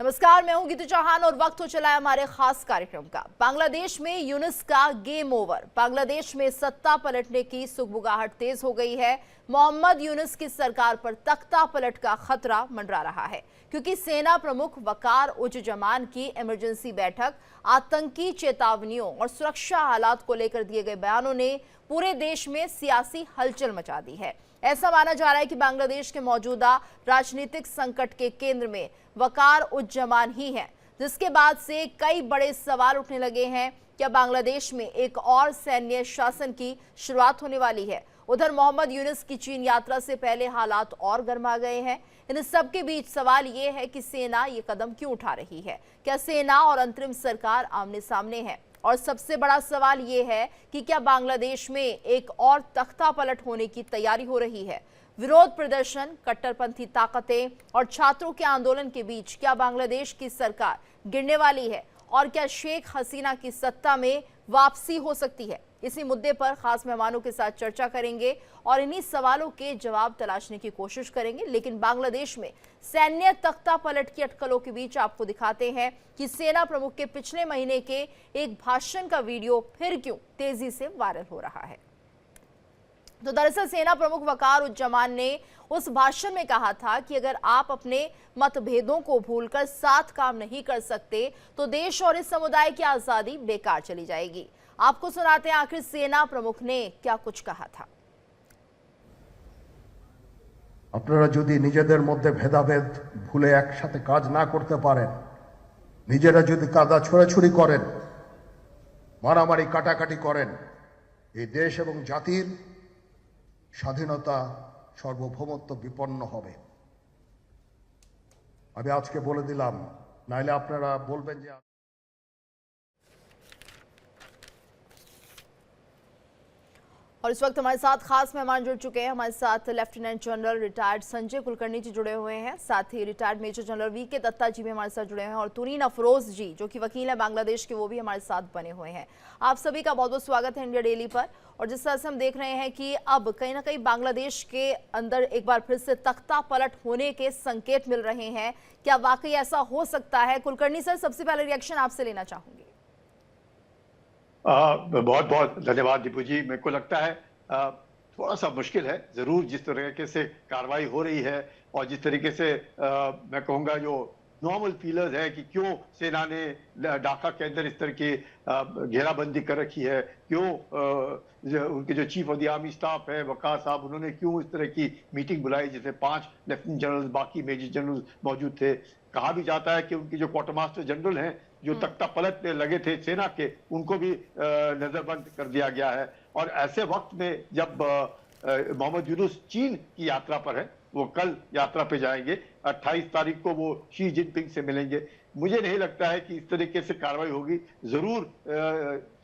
नमस्कार, मैं हूं गीतू चौहान और वक्त हो चला है हमारे खास कार्यक्रम का। बांग्लादेश में यूनुस का गेम ओवर। बांग्लादेश में सत्ता पलटने की सुगबुगाहट तेज हो गई है। मोहम्मद यूनुस की सरकार पर तख्ता पलट का खतरा मंडरा रहा है, क्योंकि सेना प्रमुख वकार उज-जमान की इमरजेंसी बैठक, आतंकी चेतावनियों और सुरक्षा हालात को लेकर दिए गए बयानों ने पूरे देश में सियासी हलचल मचा दी है। ऐसा माना जा रहा है कि बांग्लादेश के मौजूदा राजनीतिक संकट के केंद्र में वकार उज-जमान ही है, जिसके बाद से कई बड़े सवाल उठने लगे हैं। क्या बांग्लादेश में एक और सैन्य शासन की शुरुआत होने वाली है? उधर मोहम्मद यूनुस की चीन यात्रा से पहले हालात और गर्मा गए हैं। इन सब के बीच सवाल ये है कि सेना ये कदम क्यों उठा रही है? क्या सेना और अंतरिम सरकार आमने सामने है? और सबसे बड़ा सवाल ये है कि क्या बांग्लादेश में एक और तख्ता पलट होने की तैयारी हो रही है? विरोध प्रदर्शन, कट्टरपंथी ताकतें और छात्रों के आंदोलन के बीच क्या बांग्लादेश की सरकार गिरने वाली है? और क्या शेख हसीना की सत्ता में वापसी हो सकती है? इसी मुद्दे पर खास मेहमानों के साथ चर्चा करेंगे और इन्हीं सवालों के जवाब तलाशने की कोशिश करेंगे। लेकिन बांग्लादेश में सैन्य तख्ता पलट की अटकलों के बीच आपको दिखाते हैं कि सेना प्रमुख के पिछले महीने के एक भाषण का वीडियो फिर क्यों तेजी से वायरल हो रहा है। तो दरअसल सेना प्रमुख वकार उज-जमान ने उस भाषण में कहा था कि अगर आप अपने मतभेदों को भूलकर साथ काम नहीं कर सकते तो देश और इस समुदाय की आजादी बेकार चली जाएगी। आपको सुनाते हैं आखिर सेना प्रमुख ने क्या कुछ कहा था। আপনারা যদি নিজেদের মধ্যে ভেদাভেদ ভুলে একসাথে কাজ না করতে পারেন, নিজেরা যদি কাদা ছোড়াছুড়ি করেন, মারামারি কাটাকাটি করেন, এই দেশ এবং জাতির স্বাধীনতা সার্বভৌমত্ব বিপন্ন হবে। আমি আজকে বলে দিলাম, নাইলে আপনারা বলবেন যে। और इस वक्त हमारे साथ खास मेहमान जुड़ चुके हैं। हमारे साथ lieutenant general retired Sanjay Kulkarni ji जुड़े हुए हैं, साथ ही retired major general V K. Datta ji भी हमारे साथ जुड़े हैं और तुरीन अफरोज जी जो कि वकील है बांग्लादेश के, वो भी हमारे साथ बने हुए हैं। आप सभी का बहुत बहुत स्वागत है इंडिया डेली पर। और जिस तरह से हम देख रहे हैं कि अब कहीं ना कहीं बांग्लादेश के अंदर एक बार फिर से तख्ता पलट होने के संकेत मिल रहे हैं, क्या वाकई ऐसा हो सकता है? कुलकर्णी सर, सबसे पहले रिएक्शन आपसे लेना चाहूंगी। बहुत बहुत धन्यवाद दीपू जी। मेरे को लगता है थोड़ा सा मुश्किल है जरूर, जिस तरीके से कार्रवाई हो रही है और जिस तरीके से मैं कहूँगा जो नॉर्मल फीलर्स है कि क्यों सेना ने ढाका के अंदर इस तरह की घेराबंदी कर रखी है, क्यों उनके जो chief of the army staff है वकार साहब, उन्होंने क्यों इस तरह की मीटिंग बुलाई जिसमें 5 लेफ्टिनेंट जनरल, बाकी मेजर जनरल मौजूद थे। कहा भी जाता है कि उनकी जो क्वार्टर मास्टर जनरल हैं जो तख्ता पलट में लगे थे सेना के, उनको भी नजरबंद कर दिया गया है। और ऐसे वक्त में जब मोहम्मद यूनुस चीन की यात्रा पर है, वो कल यात्रा पे जाएंगे, 28 तारीख को वो शी जिनपिंग से मिलेंगे। मुझे नहीं लगता है कि इस तरीके से कार्रवाई होगी। जरूर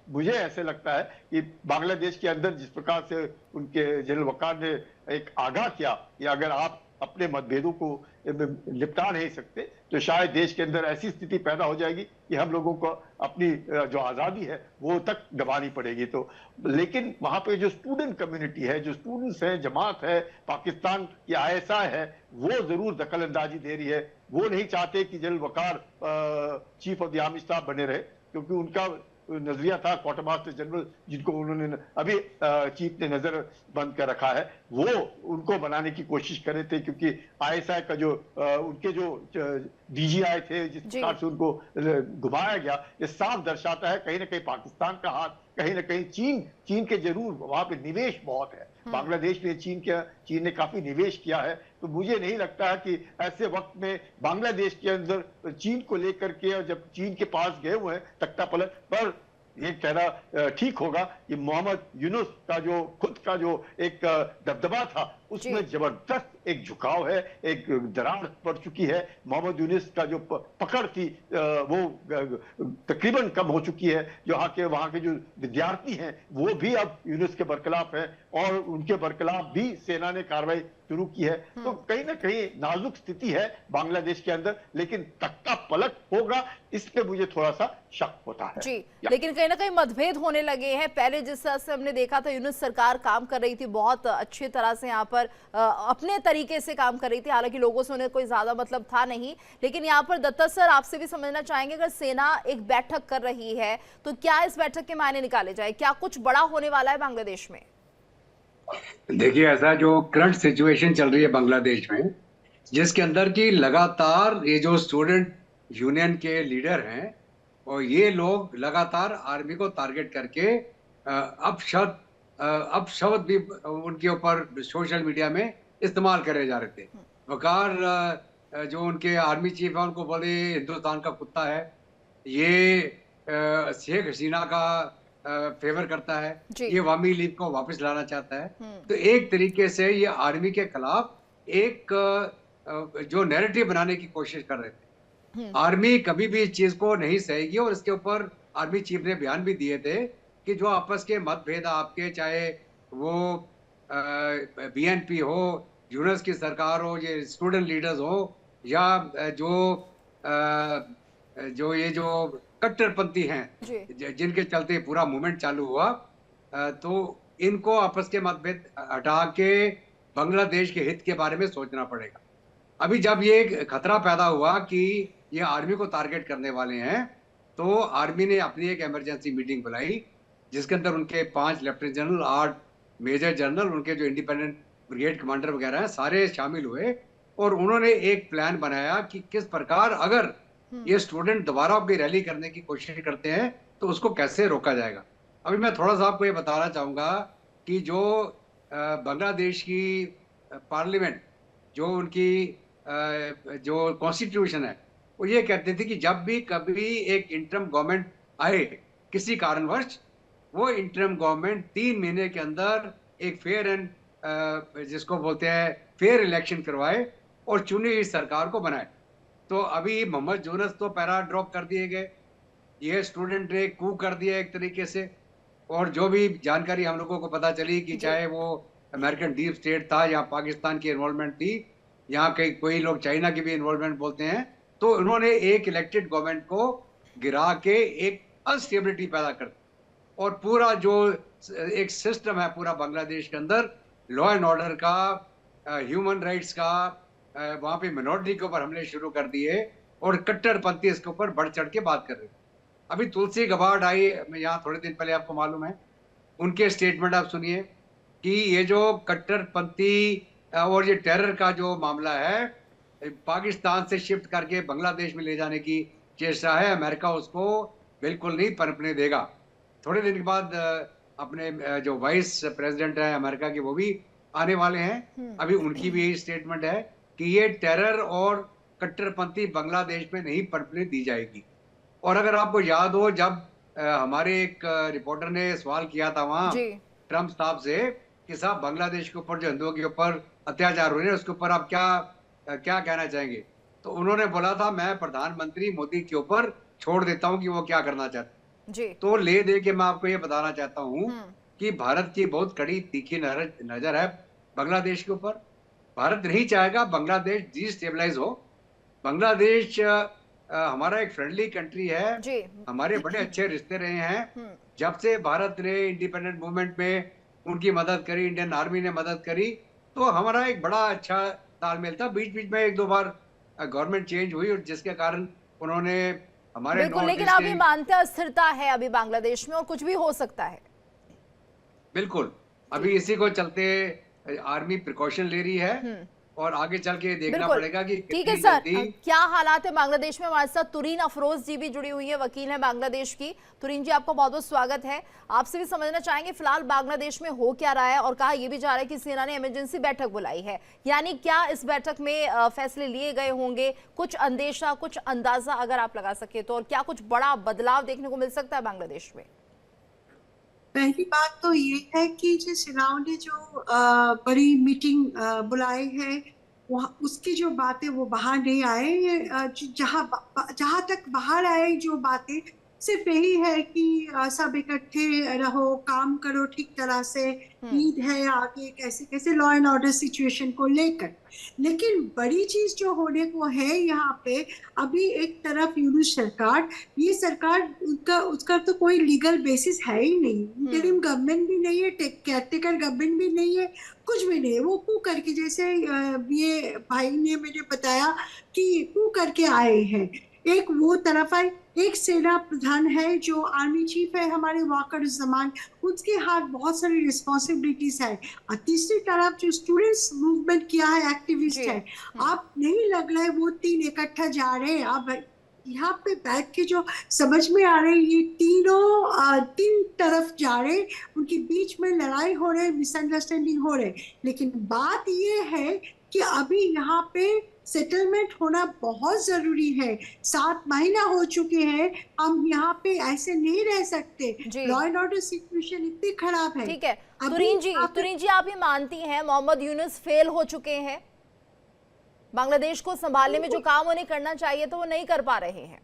मुझे ऐसे लगता है कि बांग्लादेश के अंदर जिस प्रकार से उनके जनरल वकार ने एक आगाह किया कि अगर आप अपने मतभेदों को निपटा नहीं सकते तो शायद देश के अंदर ऐसी स्थिति पैदा हो जाएगी कि हम लोगों को अपनी जो आज़ादी है वो तक गंवानी पड़ेगी। तो लेकिन वहां पे जो स्टूडेंट कम्युनिटी है, जो स्टूडेंट्स है, जमात है, पाकिस्तान की ISI है, वो जरूर दखल अंदाजी दे रही है। वो नहीं चाहते कि general Waqar chief of the army staff बने रहे, क्योंकि उनका नजरिया था क्वार्टर मास्टर जनरल, जिनको उन्होंने अभी चीफ ने नजर बंद कर रखा है, वो उनको बनाने की कोशिश कर रहे थे, क्योंकि ISI का जो उनके जो DGI थे, जिस प्रकार से उनको घुमाया गया, ये साफ दर्शाता है कहीं ना कहीं पाकिस्तान का हाथ, कहीं ना कहीं चीन के जरूर वहां पे निवेश बहुत है। बांग्लादेश में चीन ने काफी निवेश किया है। तो मुझे नहीं लगता है कि ऐसे वक्त में बांग्लादेश के अंदर चीन को लेकर के, और जब चीन के पास गए हुए हैं तख्ता पलट पर, ये कहना ठीक होगा कि मोहम्मद यूनुस का जो खुद का जो एक दबदबा था उसमें जबरदस्त एक झुकाव है, एक दरार पड़ चुकी है। मोहम्मद यूनुस का जो पकड़ थी वो तकरीबन कम हो चुकी है। जो वहाँ के जो विद्यार्थी हैं वो भी अब यूनुस के बरखिलाफ हैं और उनके बरखिलाफ भी सेना ने कार्रवाई शुरू की है। तो कहीं ना कहीं नाजुक स्थिति है बांग्लादेश के अंदर, लेकिन तख्ता पलट होगा इस पे मुझे थोड़ा सा शक होता है। जी, लेकिन कहीं ना कहीं मतभेद होने लगे हैं। पहले जिस तरह से हमने देखा था, यूनुस सरकार काम कर रही थी, बहुत अच्छी तरह से यहाँ पर अपने तरीके से काम कर रही थी, हालांकि लोगों से उन्हें कोई ज्यादा मतलब था नहीं। लेकिन यहाँ पर दत्ता सर, आपसे भी समझना चाहेंगे, अगर सेना एक बैठक कर रही है तो क्या इस बैठक के मायने निकाले जाए? क्या कुछ बड़ा होने वाला है बांग्लादेश में? देखिए, ऐसा जो करंट सिचुएशन चल रही है बांग्लादेश में, जिसके अंदर की लगातार ये जो स्टूडेंट यूनियन के लीडर हैं और ये लोग लगातार आर्मी को टारगेट करके अपशब्द भी उनके ऊपर सोशल मीडिया में इस्तेमाल करे जा रहे थे। वकार जो उनके आर्मी चीफ है उनको बोले हिंदुस्तान का कुत्ता है, ये शेख हसीना का फेवर करता है, ये अवामी लीग को वापस लाना चाहता है। तो एक तरीके से ये आर्मी के खिलाफ एक जो नैरेटिव बनाने की कोशिश कर रहे थे। आर्मी कभी भी इस चीज को नहीं सहेगी और इसके ऊपर आर्मी चीफ ने बयान भी दिए थे कि जो आपस के मतभेद आपके, चाहे वो बीएनपी हो, यूनुस की सरकार हो, ये स्टूडेंट लीडर्स हो, या जो ये जो कट्टरपंथी हैं जिनके चलते पूरा मूवमेंट चालू हुआ, तो इनको आपस के मतभेद हटा के बांग्लादेश के हित के बारे में सोचना पड़ेगा। अभी जब ये खतरा पैदा हुआ कि ये आर्मी को टारगेट करने वाले हैं, तो आर्मी ने अपनी एक इमरजेंसी मीटिंग बुलाई, जिसके अंदर उनके 5 लेफ्टिनेंट जनरल, 8 मेजर जनरल, उनके जो इंडिपेंडेंट ब्रिगेड कमांडर वगैरह हैं, सारे शामिल हुए और उन्होंने एक प्लान बनाया कि किस प्रकार अगर ये स्टूडेंट दोबारा भी रैली करने की कोशिश करते हैं तो उसको कैसे रोका जाएगा। अभी मैं थोड़ा सा आपको ये बताना चाहूंगा कि जो बांग्लादेश की पार्लियामेंट, जो उनकी जो कॉन्स्टिट्यूशन है, वो ये कहते थे कि जब भी कभी एक इंटरम गवर्नमेंट आए किसी कारणवश, वो इंटरम गवर्नमेंट 3 महीने के अंदर एक फेयर एंड जिसको बोलते हैं फेयर इलेक्शन करवाए और चुनी हुई सरकार को बनाए। तो अभी मोहम्मद यूनुस तो पैरा ड्रॉप कर दिए गए, ये स्टूडेंट ने कू कर दिया एक तरीके से, और जो भी जानकारी हम लोगों को पता चली कि चाहे वो अमेरिकन डीप स्टेट था या पाकिस्तान की इन्वॉल्वमेंट थी, यहाँ कई कोई लोग चाइना की भी इन्वॉल्वमेंट बोलते हैं, तो उन्होंने एक इलेक्टेड गवर्नमेंट को गिरा के एक अनस्टेबिलिटी पैदा कर दी और पूरा जो एक सिस्टम है पूरा बांग्लादेश के अंदर, लॉ एंड ऑर्डर का, ह्यूमन राइट्स का, वहां पे मिनोरिटी के ऊपर हमले शुरू कर दिए और कट्टरपंथी इसके ऊपर बढ़ चढ़ के बात कर रहे हैं। अभी तुलसी गबार्ड आई यहाँ थोड़े दिन पहले, आपको मालूम है, उनके स्टेटमेंट आप सुनिए कि ये जो कट्टरपंथी और ये टेरर का जो मामला है, पाकिस्तान से शिफ्ट करके बांग्लादेश में ले जाने की चेष्टा है, अमेरिका उसको बिल्कुल नहीं पनपने देगा। थोड़े दिन के बाद अपने जो वाइस प्रेसिडेंट है अमेरिका के, वो भी आने वाले हैं। अभी उनकी भी यही स्टेटमेंट है कि ये टेरर और कट्टरपंथी बांग्लादेश में नहीं पनपने दी जाएगी। और अगर आपको याद हो, जब हमारे एक रिपोर्टर ने सवाल किया था वहां ट्रंप साहब से कि साहब बांग्लादेश के ऊपर जो हिंदुओं के ऊपर अत्याचार हो रहे हैं उसके ऊपर आप क्या कहना चाहेंगे, तो उन्होंने बोला था मैं प्रधानमंत्री मोदी के ऊपर छोड़ देता हूं कि वो क्या करना चाहते हैं। तो ले दे के मैं आपको ये बताना चाहता हूं कि भारत की बहुत कड़ी तीखी नजर है बांग्लादेश के ऊपर। भारत नहीं चाहेगा बांग्लादेश डिस्टेबलाइज हो। बांग्लादेश हमारा एक फ्रेंडली कंट्री है, हमारे बड़े अच्छे रिश्ते रहे हैं। जब से भारत ने इंडिपेंडेंट मूवमेंट में उनकी मदद करी, इंडियन आर्मी ने मदद करी, तो हमारा एक बड़ा अच्छा तालमेल था। बीच बीच में 1-2 बार गवर्नमेंट चेंज हुई और जिसके कारण उन्होंने हमारे बिल्कुल, लेकिन आप ये मानते हैं अस्थिरता है अभी बांग्लादेश में और कुछ भी हो सकता है? बिल्कुल, अभी इसी को चलते आर्मी प्रिकॉशन ले रही है और आगे चल के देखना पड़ेगा कि ठीक है सर, क्या हालात है बांग्लादेश में। हमारे साथ तुरीन अफरोज जी भी जुड़ी हुई है, वकील हैं बांग्लादेश की। तुरीन जी, आपका बहुत बहुत स्वागत है। आपसे भी समझना चाहेंगे फिलहाल बांग्लादेश में हो क्या रहा है, और कहा यह भी जा रहा है कि सेना ने इमरजेंसी बैठक बुलाई है, यानी क्या इस बैठक में फैसले लिए गए होंगे? कुछ अंदेशा, कुछ अंदाजा अगर आप लगा सके तो, और क्या कुछ बड़ा बदलाव देखने को मिल सकता है बांग्लादेश में? पहली बात तो ये है कि जो सेनाओं ने जो बड़ी मीटिंग बुलाई है, वहाँ उसकी जो बातें वो बाहर नहीं आए। जहाँ तक बाहर आए जो बातें, सिर्फ यही है कि सब इकट्ठे रहो, काम करो ठीक तरह से, ईद है आगे, कैसे कैसे लॉ एंड ऑर्डर सिचुएशन को लेकर। लेकिन बड़ी चीज जो होने को है यहाँ पे, अभी एक तरफ यूनुस सरकार, ये सरकार उसका तो कोई लीगल बेसिस है ही नहीं, इंटरिम गवर्नमेंट भी नहीं है, केयरटेकर गवर्नमेंट भी नहीं है, कुछ भी नहीं है। वो कू करके, जैसे ये भाई ने मुझे बताया कि कू करके आए हैं। एक वो तरफ है, एक सेना प्रधान है जो आर्मी चीफ है हमारे वाक़र-उज़्ज़मान, उसके हाथ बहुत सारी रिस्पॉन्सिबिलिटीज है। और तीसरी तरफ जो स्टूडेंट्स मूवमेंट किया है, एक्टिविस्ट है, आप नहीं लग रहा है वो तीन इकट्ठा जा रहे हैं। आप यहाँ पे बैठ के जो समझ में आ रहे हैं, ये तीन तरफ जा रहे हैं, उनके बीच में लड़ाई हो रही है, मिसअंडरस्टैंडिंग हो रहे। लेकिन बात ये है कि अभी यहाँ पे सेटलमेंट होना बहुत जरूरी है। 7 महीना हो चुके हैं, हम यहाँ पे ऐसे नहीं रह सकते। लॉ एंड ऑर्डर सिचुएशन इतनी खराब है। ठीक है तुरीन जी, आप ये मानती हैं मोहम्मद यूनुस फेल हो चुके हैं? बांग्लादेश को संभालने में जो काम उन्हें करना चाहिए तो वो नहीं कर पा रहे हैं।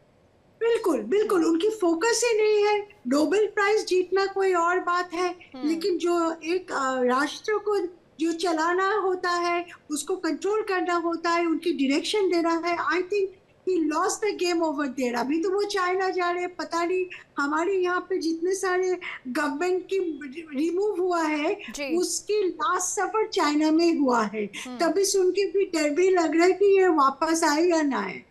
बिल्कुल बिल्कुल, उनकी फोकस ही नहीं है। नोबेल प्राइज जीतना कोई और बात है, लेकिन जो एक राष्ट्र को जो चलाना होता है, उसको कंट्रोल करना होता है, उनकी डायरेक्शन देना है, I think he lost the game over there. अभी तो वो चाइना जा रहे हैं, पता नहीं हमारे यहाँ पे जितने सारे गवर्नमेंट की रिमूव हुआ है, उसकी लास्ट सफर चाइना में हुआ है। तभी सुन के भी डर भी लग रहा है कि ये वापस आए या ना आए।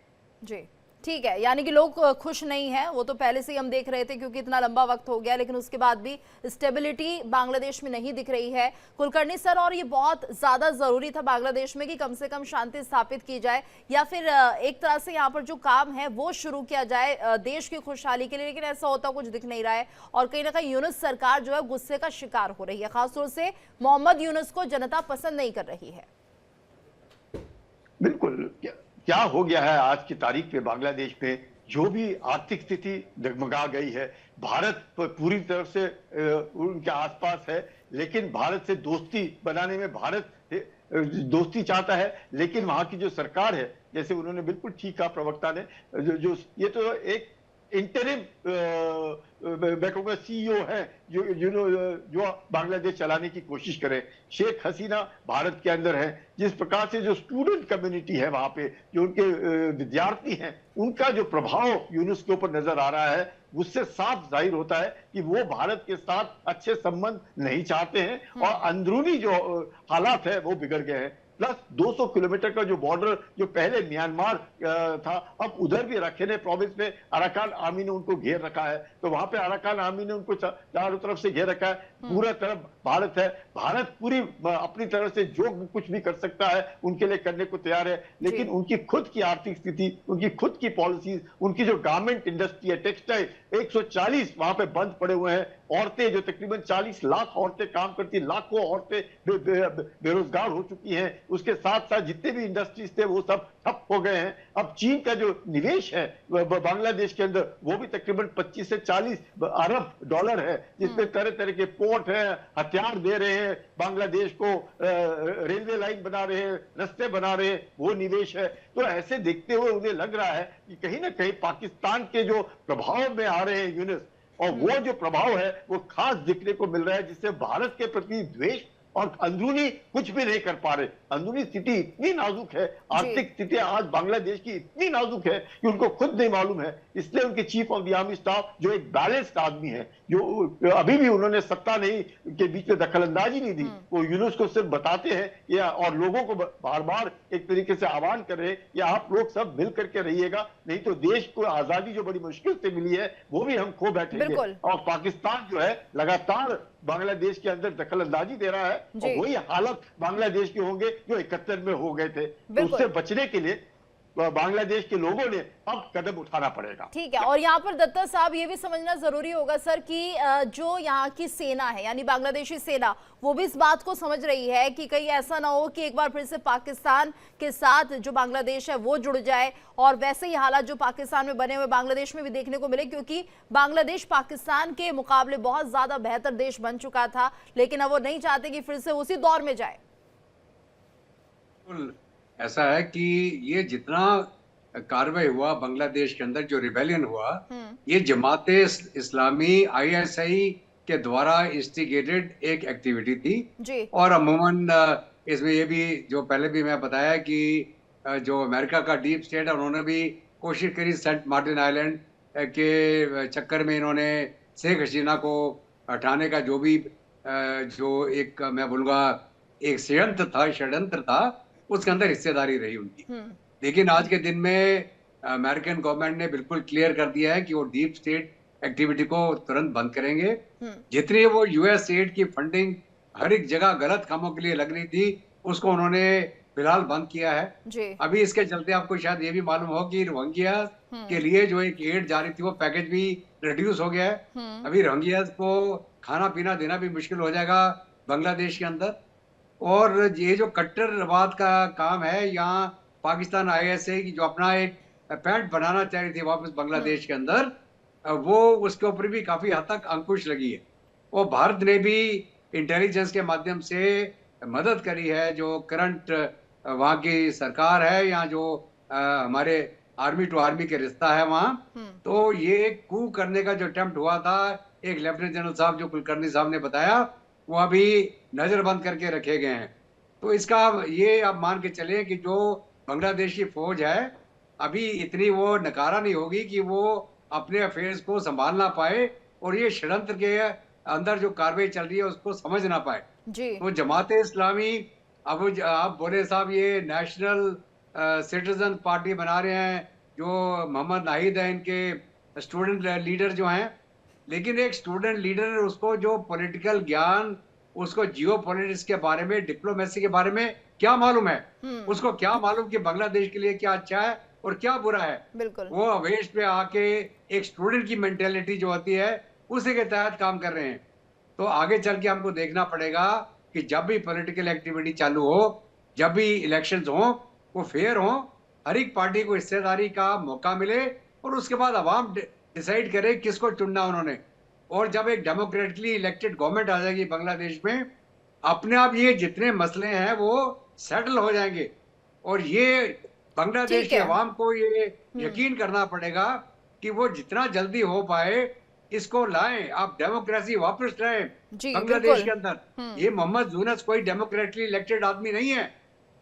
जी ठीक है, यानी कि लोग खुश नहीं हैं, वो तो पहले से ही हम देख रहे थे क्योंकि इतना लंबा वक्त हो गया, लेकिन उसके बाद भी स्टेबिलिटी बांग्लादेश में नहीं दिख रही है। कुलकर्णी सर, और ये बहुत ज़्यादा ज़रूरी था बांग्लादेश में कि कम से कम शांति स्थापित की जाए, या फिर एक तरह से यहाँ पर जो काम है वो शुरू किया जाए देश की खुशहाली के लिए, लेकिन ऐसा होता कुछ दिख नहीं रहा है। और कहीं ना कहीं यूनुस सरकार जो है गुस्से का शिकार हो रही है, खासतौर से मोहम्मद यूनुस को जनता पसंद नहीं कर रही है। बिल्कुल, क्या हो गया है आज की तारीख पे बांग्लादेश में, जो भी आर्थिक स्थिति डगमगा गई है। भारत पूरी तरफ से उनके आसपास है, लेकिन भारत से दोस्ती बनाने में भारत दोस्ती चाहता है, लेकिन वहां की जो सरकार है, जैसे उन्होंने बिल्कुल ठीक कहा प्रवक्ता ने, जो ये तो एक इंटरिम मैं कहूँगा सीईओ है जो बांग्लादेश चलाने की कोशिश करे। शेख हसीना भारत के अंदर है। जिस प्रकार से जो स्टूडेंट कम्युनिटी है वहां पे, जो उनके विद्यार्थी हैं, उनका जो प्रभाव यूनुस के ऊपर नजर आ रहा है, उससे साफ जाहिर होता है कि वो भारत के साथ अच्छे संबंध नहीं चाहते हैं और अंदरूनी जो हालात है वो बिगड़ गए हैं। प्लस 200 किलोमीटर का जो बॉर्डर जो पहले म्यांमार था, अब उधर भी रखेने प्रोविंस में अराकान आर्मी ने उनको घेर रखा है, तो वहां पे अराकान आर्मी ने उनको चारों तरफ से घेर रखा है। पूरा तरफ भारत है, भारत पूरी अपनी तरफ से जो कुछ भी कर सकता है उनके लिए करने को तैयार है, लेकिन उनकी खुद की आर्थिक स्थिति, उनकी खुद की पॉलिसीज, उनकी जो गारमेंट इंडस्ट्री है, टेक्सटाइल, 140 वहां पे बंद पड़े हुए हैं। औरतें, जो तकरीबन 40 लाख औरतें काम करती, लाखों औरतें बेरोजगार हो चुकी हैं। उसके साथ साथ जितने भी इंडस्ट्रीज थे वो सब ठप हो गए हैं। अब चीन का जो निवेश है बांग्लादेश के अंदर, वो भी तकरीबन 25 से 40 अरब डॉलर है, जिसमें तरह तरह के पोर्ट हैं, हथियार दे रहे हैं बांग्लादेश को, रेलवे लाइन बना रहे हैं, रास्ते बना रहे हैं, वो निवेश है। तो ऐसे देखते हुए उन्हें लग रहा है कि कहीं ना कहीं पाकिस्तान के जो प्रभाव में आ रहे हैं यूनुस, और वो जो प्रभाव है वो खास दिखने को मिल रहा है, जिससे भारत के प्रति द्वेष और अंदरूनी कुछ भी नहीं कर पा रहे। अंदरूनी स्थिति इतनी नाजुक है, आर्थिक स्थिति आज बांग्लादेश की इतनी नाजुक है कि उनको खुद नहीं मालूम है। इसलिए उनके chief of the army staff, जो एक बैलेंस्ड आदमी है, जो अभी भी उन्होंने सत्ता नहीं के बीच में दखलंदाजी नहीं दी, वो यूनुस को सिर्फ बताते हैं या और लोगों को बार बार एक तरीके से आह्वान कर रहे हैं कि आप लोग सब मिल करके रहिएगा, नहीं तो देश को आजादी जो बड़ी मुश्किल से मिली है वो भी हम खो बैठेंगे। और पाकिस्तान जो है लगातार बांग्लादेश के अंदर दखलंदाजी दे रहा है, और वही हालत बांग्लादेश के होंगे जो 71 में हो गए थे। तो उससे बचने के लिए बांग्लादेश के लोगों ने अब कदम उठाना पड़ेगा। ठीक है, और यहाँ पर दत्ता साहब ये भी समझना जरूरी होगा सर कि जो यहाँ की सेना है, यानी बांग्लादेशी सेना, वो भी इस बात को समझ रही है कि कहीं ऐसा ना हो कि एक बार फिर से पाकिस्तान के साथ जो बांग्लादेश है वो जुड़ जाए और वैसे ही हालात जो पाकिस्तान में बने हुए बांग्लादेश में भी देखने को मिले, क्योंकि बांग्लादेश पाकिस्तान के मुकाबले बहुत ज्यादा बेहतर देश बन चुका था, लेकिन अब वो नहीं चाहते कि फिर से उसी दौर में जाए। ऐसा है कि ये जितना कार्रवाई हुआ बांग्लादेश के अंदर, जो रिबेलियन हुआ, ये जमाते इस्लामी ISI के द्वारा इंस्टिगेटेड एक एक्टिविटी थी जी। और अमूमन इसमें ये भी जो पहले भी मैं बताया कि जो अमेरिका का डीप स्टेट है उन्होंने भी कोशिश करी सेंट मार्टिन आइलैंड के चक्कर में इन्होंने शेख हसीना को हटाने का जो भी जो एक मैं बोलूँगा एक षड्यंत्र था उसके अंदर हिस्सेदारी रही उनकी। लेकिन आज के दिन में अमेरिकन गवर्नमेंट ने बिल्कुल क्लियर कर दिया है कि वो डीप स्टेट एक्टिविटी को तुरंत बंद करेंगे। जितनी वो US एड की फंडिंग हर एक जगह गलत कामों के लिए लग रही थी उसको उन्होंने फिलहाल बंद किया है जी। अभी इसके चलते आपको शायद ये भी मालूम हो कि रोहिंग्या के लिए जो एक एड जारी थी वो पैकेज भी रिड्यूस हो गया है। अभी रोहिंग्या को खाना पीना देना भी मुश्किल हो जाएगा बांग्लादेश के अंदर। और ये जो कट्टरवाद का काम है यहाँ पाकिस्तान ISI की जो अपना एक पैंट बनाना चाह रही थी वापस बांग्लादेश के अंदर वो उसके ऊपर भी काफी हद तक अंकुश लगी है। और भारत ने भी इंटेलिजेंस के माध्यम से मदद करी है जो करंट वहाँ की सरकार है या जो हमारे आर्मी टू आर्मी के रिश्ता है वहाँ। तो ये एक कू करने का जो अटेम्प्ट हुआ था एक लेफ्टिनेंट जनरल साहब जो कुलकर्णी साहब ने बताया वो अभी नजरबंद करके रखे गए हैं। तो इसका ये आप मान के चले कि जो बांग्लादेश की फौज है अभी इतनी वो नकारा नहीं होगी कि वो अपने अफेयर्स को संभाल ना पाए और ये षड्यंत्र के अंदर जो कार्रवाई चल रही है उसको समझ ना पाए जी। तो जमाते इस्लामी अब आप बोले साहब ये नेशनल सिटीजन पार्टी बना रहे हैं जो मोहम्मद नाहिद है इनके स्टूडेंट लीडर जो हैं। लेकिन एक स्टूडेंट लीडर उसको जो पॉलिटिकल ज्ञान उसको जियो पॉलिटिक्स के बारे में डिप्लोमेसी के बारे में क्या मालूम है उसको क्या मालूम कि बांग्लादेश के लिए क्या अच्छा है और क्या बुरा है। बिल्कुल। वो अवेश पे आके एक स्टूडेंट की मेंटेलिटी जो होती है उसी के तहत काम कर रहे हैं। तो आगे चल के हमको देखना पड़ेगा कि जब भी पॉलिटिकल एक्टिविटी चालू हो जब भी इलेक्शंस हो वो फेयर हो हर एक पार्टी को हिस्सेदारी का मौका मिले और उसके बाद अवाम डिसाइड करे किसको चुनना उन्होंने। और जब एक डेमोक्रेटिकली इलेक्टेड गवर्नमेंट आ जाएगी बांग्लादेश में अपने आप ये जितने मसले हैं वो सेटल हो जाएंगे। और ये बांग्लादेश के अवाम को ये यकीन करना पड़ेगा कि वो जितना जल्दी हो पाए इसको लाएं। आप डेमोक्रेसी वापस लाएं बांग्लादेश के अंदर। ये मोहम्मद यूनुस कोई डेमोक्रेटिकली इलेक्टेड आदमी नहीं है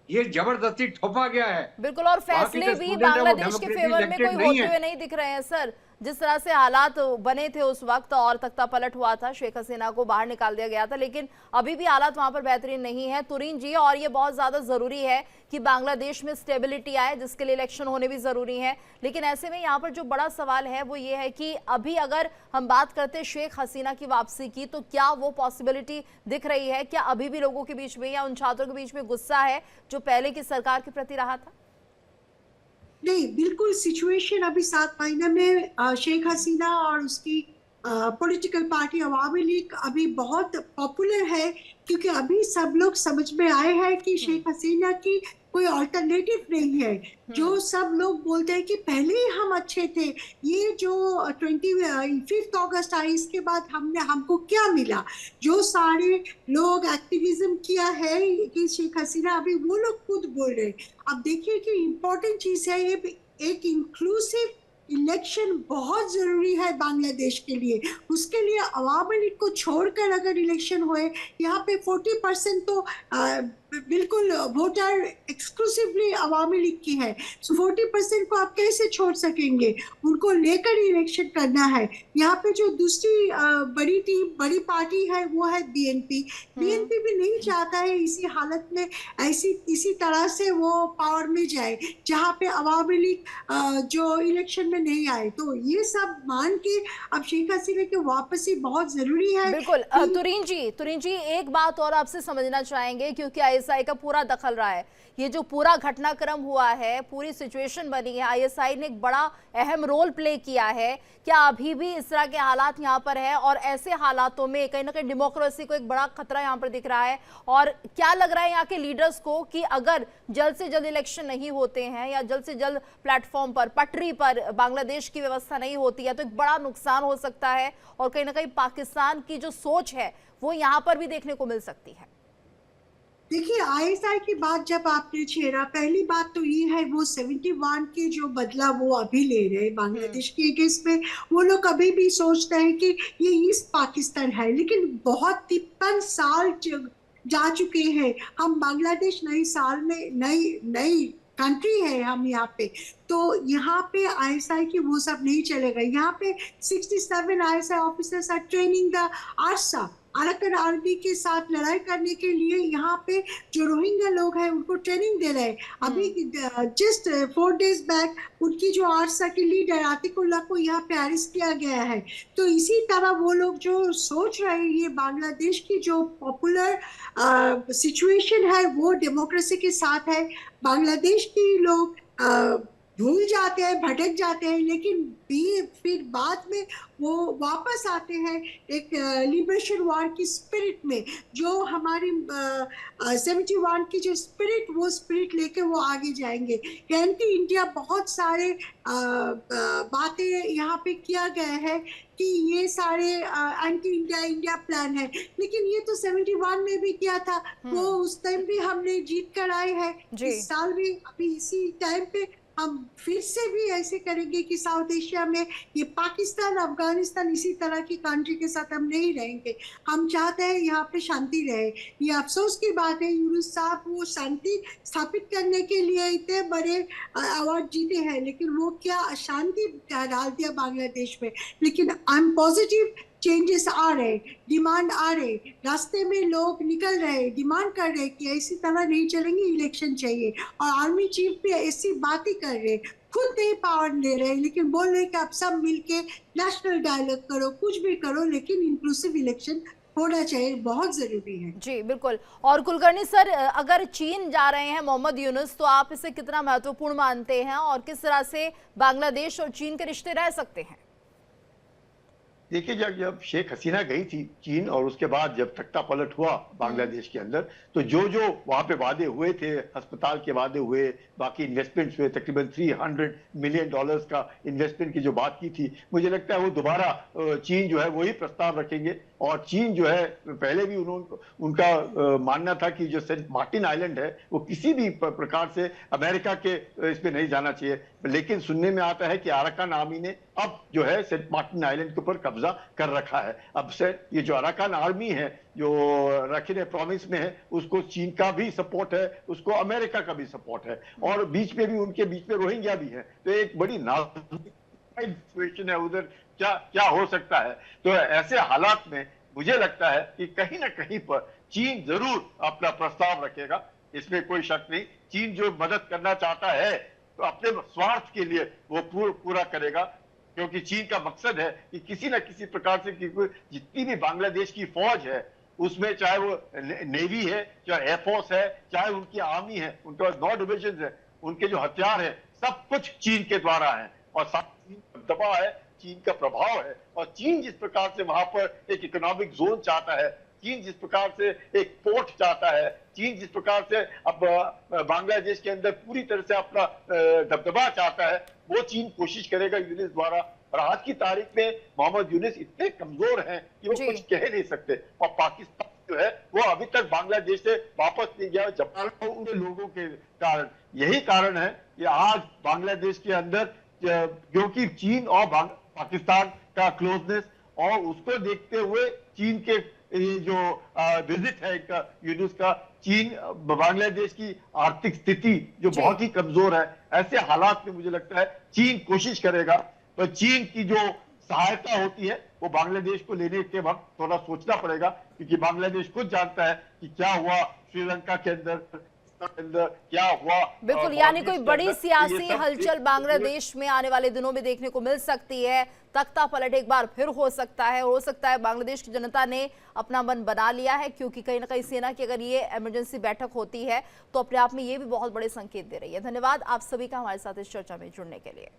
ये जबरदस्ती थोपा गया है। बिल्कुल। और फैसले भी बांग्लादेश के फेवर में कोई होते हुए नहीं दिख रहे हैं सर। जिस तरह से हालात बने थे उस वक्त और तख्ता पलट हुआ था शेख हसीना को बाहर निकाल दिया गया था लेकिन अभी भी हालात वहां पर बेहतरीन नहीं है तुरीन जी। और ये बहुत ज्यादा जरूरी है कि बांग्लादेश में स्टेबिलिटी आए जिसके लिए इलेक्शन होने भी जरूरी है। लेकिन ऐसे में यहाँ पर जो बड़ा सवाल है वो ये है कि अभी अगर हम बात करते हैं शेख हसीना की वापसी की तो क्या वो पॉसिबिलिटी दिख रही है? क्या अभी भी लोगों के बीच में या उन छात्रों के बीच में गुस्सा है जो पहले की सरकार के प्रति रहा था? नहीं, बिल्कुल सिचुएशन अभी 7 महीने में शेख हसीना और उसकी पॉलिटिकल पार्टी अवामी लीग अभी बहुत पॉपुलर है क्योंकि अभी सब लोग समझ में आए हैं कि शेख हसीना की कोई अल्टरनेटिव नहीं है। जो सब लोग बोलते हैं कि पहले ही हम अच्छे थे, ये जो 25 अगस्त आई इसके बाद हमको क्या मिला? जो सारे लोग एक्टिविज्म किया है कि शेख हसीना अभी वो लोग खुद बोल रहे। अब देखिए कि इम्पोर्टेंट चीज है ये एक इंक्लूसिव इलेक्शन बहुत जरूरी है बांग्लादेश के लिए। उसके लिए अवामी लीग को छोड़कर अगर इलेक्शन होए यहाँ पे 40% तो बिल्कुल वोटर एक्सक्लूसिवली अवामी लीग की है। सो 40% को आप कैसे छोड़ सकेंगे? उनको लेकर इलेक्शन करना है। यहाँ पे जो दूसरी बड़ी पार्टी है वो है BNP भी नहीं चाहता है इसी हालत में इसी तरह से वो पावर में जाए जहाँ पे अवामी लीग जो इलेक्शन में नहीं आए। तो ये सब मान के अब शेख हसीना की वापसी बहुत जरूरी है। बिल्कुल। तुरीन जी एक बात और आपसे समझना चाहेंगे क्योंकि ISI का पूरा दखल रहा है। ये जो पूरा घटनाक्रम हुआ है पूरी सिचुएशन बनी है ISI ने एक बड़ा अहम रोल प्ले किया है। क्या अभी भी इस तरह के हालात यहाँ पर है और ऐसे हालातों में कहीं ना कहीं डेमोक्रेसी को एक बड़ा खतरा यहाँ पर दिख रहा है? और क्या लग रहा है यहाँ के लीडर्स को कि अगर जल्द से जल्द इलेक्शन नहीं होते हैं या जल्द से जल्द प्लेटफॉर्म पर पटरी पर बांग्लादेश की व्यवस्था नहीं होती है तो एक बड़ा नुकसान हो सकता है और कहीं ना कहीं पाकिस्तान की जो सोच है वो यहाँ पर भी देखने को मिल सकती है? देखिए, आईएसआई की बात जब आपने छेड़ा, पहली बात तो ये है वो 71 के जो बदला वो अभी ले रहे हैं बांग्लादेश के अगेंस्ट में। वो लोग अभी भी सोचते हैं कि ये ईस्ट पाकिस्तान है, लेकिन बहुत 53 साल जा चुके हैं। हम बांग्लादेश नई साल में नई नई कंट्री है हम यहाँ पे, तो यहाँ पे आईएसआई की वो सब नहीं चलेगा। यहाँ पे 67 ISI officers are training the ARSA, Arakan Army के साथ लड़ाई करने के लिए। यहाँ पे जो रोहिंग्या लोग हैं उनको ट्रेनिंग दे रहे हैं। अभी जस्ट 4 डेज बैक उनकी जो आरसा की लीडर आतिकुल्ला को यहाँ पे अरेस्ट किया गया है। तो इसी तरह वो लोग जो सोच रहे हैं, ये बांग्लादेश की जो पॉपुलर सिचुएशन है वो डेमोक्रेसी के साथ है। बांग्लादेश के लोग भूल जाते हैं, भटक जाते हैं, लेकिन फिर बाद में वो वापस आते हैं एक लिबरेशन वॉर की स्पिरिट में। जो हमारी 71 की जो स्पिरिट, वो स्पिरिट लेके वो आगे जाएंगे। एंटी इंडिया बहुत सारे बातें यहाँ पे किया गया है कि ये सारे एंटी इंडिया प्लान है, लेकिन ये तो 71 में भी किया था। वो उस टाइम भी हमने जीत कर आए हैं। इस साल भी अभी इसी टाइम पे हम फिर से भी ऐसे करेंगे कि साउथ एशिया में ये पाकिस्तान, अफगानिस्तान इसी तरह की कंट्री के साथ हम नहीं रहेंगे। हम चाहते हैं यहाँ पे शांति रहे। ये अफसोस की बात है, यूनुस साहब वो शांति स्थापित करने के लिए इतने बड़े अवार्ड जीते हैं, लेकिन वो क्या अशांति डाल दिया बांग्लादेश में। लेकिन आई एम पॉजिटिव, चेंजेस आ रहे, डिमांड आ रहे, रास्ते में लोग निकल रहे, डिमांड कर रहे कि ऐसी तरह नहीं चलेंगे, इलेक्शन चाहिए। और आर्मी चीफ भी ऐसी बातें कर रहे, खुद नहीं पावर ले रहे, लेकिन बोल रहे कि आप सब मिलके नेशनल डायलॉग करो, कुछ भी करो, लेकिन इंक्लूसिव इलेक्शन होना चाहिए, बहुत जरूरी है। जी बिल्कुल। और कुलकर्णी सर, अगर चीन जा रहे हैं मोहम्मद यूनुस, तो आप इसे कितना महत्वपूर्ण मानते हैं और किस तरह से बांग्लादेश और चीन के रिश्ते रह सकते हैं? देखिए, जब शेख हसीना गई थी चीन और उसके बाद जब तख्ता पलट हुआ बांग्लादेश के अंदर, तो जो वहां पे वादे हुए थे, अस्पताल के वादे हुए, बाकी इन्वेस्टमेंट्स हुए, तकरीबन $300 मिलियन का इन्वेस्टमेंट की जो बात की थी, मुझे लगता है वो दोबारा चीन जो है वही प्रस्ताव रखेंगे। और चीन जो है, पहले भी उनका मानना था कि जो सेंट मार्टिन आइलैंड है वो किसी भी प्रकार से अमेरिका के इसमें नहीं जाना चाहिए, लेकिन सुनने में आता है कि अराकान आर्मी ने अब जो है सेंट मार्टिन आइलैंड के ऊपर कब्जा कर रखा है। अब से ये जो अराकान आर्मी है जो रखिन प्रोविंस में है, उसको चीन का भी सपोर्ट है, उसको अमेरिका का भी सपोर्ट है, और बीच में भी उनके बीच में रोहिंग्या भी है। तो एक बड़ी सिचुएशन है उधर, क्या हो सकता है। तो ऐसे हालात में मुझे लगता है कि कहीं ना कहीं पर चीन जरूर अपना प्रस्ताव रखेगा, इसमें कोई शक नहीं। चीन जो मदद करना चाहता है तो अपने स्वार्थ के लिए वो पूरा करेगा, क्योंकि चीन का मकसद है कि किसी न किसी प्रकार से जितनी भी बांग्लादेश की फौज है उसमें, चाहे वो नेवी है, चाहे एयरफोर्स है, चाहे उनकी आर्मी है, उनके पास 9 डिविजन है, उनके जो हथियार है सब कुछ चीन के द्वारा है। और साथ चीन का दबाव है, चीन का प्रभाव है, और चीन जिस प्रकार से वहां पर एक इकोनॉमिक जोन चाहता है, चीन जिस प्रकार से एक पोर्ट चाहता है, चीन जिस प्रकार से अब बांग्लादेश के अंदर पूरी तरह से अपना दबदबा चाहता है, वो चीन कोशिश करेगा यूनुस द्वारा। और आज की तारीख में मोहम्मद यूनुस इतने कमजोर हैं कि वो कुछ कह नहीं सकते, और पाकिस्तान जो है वो अभी तक बांग्लादेश से वापस नहीं गया, जब उन लोगों के कारण। यही कारण है कि आज बांग्लादेश के अंदर, क्योंकि चीन और पाकिस्तान का क्लोजनेस, और उसको देखते हुए चीन के जो विजिट है यूनुस का, चीन बांग्लादेश की आर्थिक स्थिति जो बहुत ही कमजोर है, ऐसे हालात में मुझे लगता है चीन कोशिश करेगा। पर चीन की जो सहायता होती है वो बांग्लादेश को लेने के वक्त थोड़ा सोचना पड़ेगा, क्योंकि बांग्लादेश खुद जानता है कि क्या हुआ श्रीलंका के अंदर क्या हुआ। बिल्कुल, यानी कोई बड़ी सियासी हलचल बांग्लादेश में आने वाले दिनों में देखने को मिल सकती है। तख्ता पलट एक बार फिर हो सकता है, और हो सकता है बांग्लादेश की जनता ने अपना मन बना लिया है, क्योंकि कहीं ना कहीं सेना की अगर ये इमरजेंसी बैठक होती है तो अपने आप में ये भी बहुत बड़े संकेत दे रही है। धन्यवाद आप सभी का हमारे साथ इस चर्चा में जुड़ने के लिए।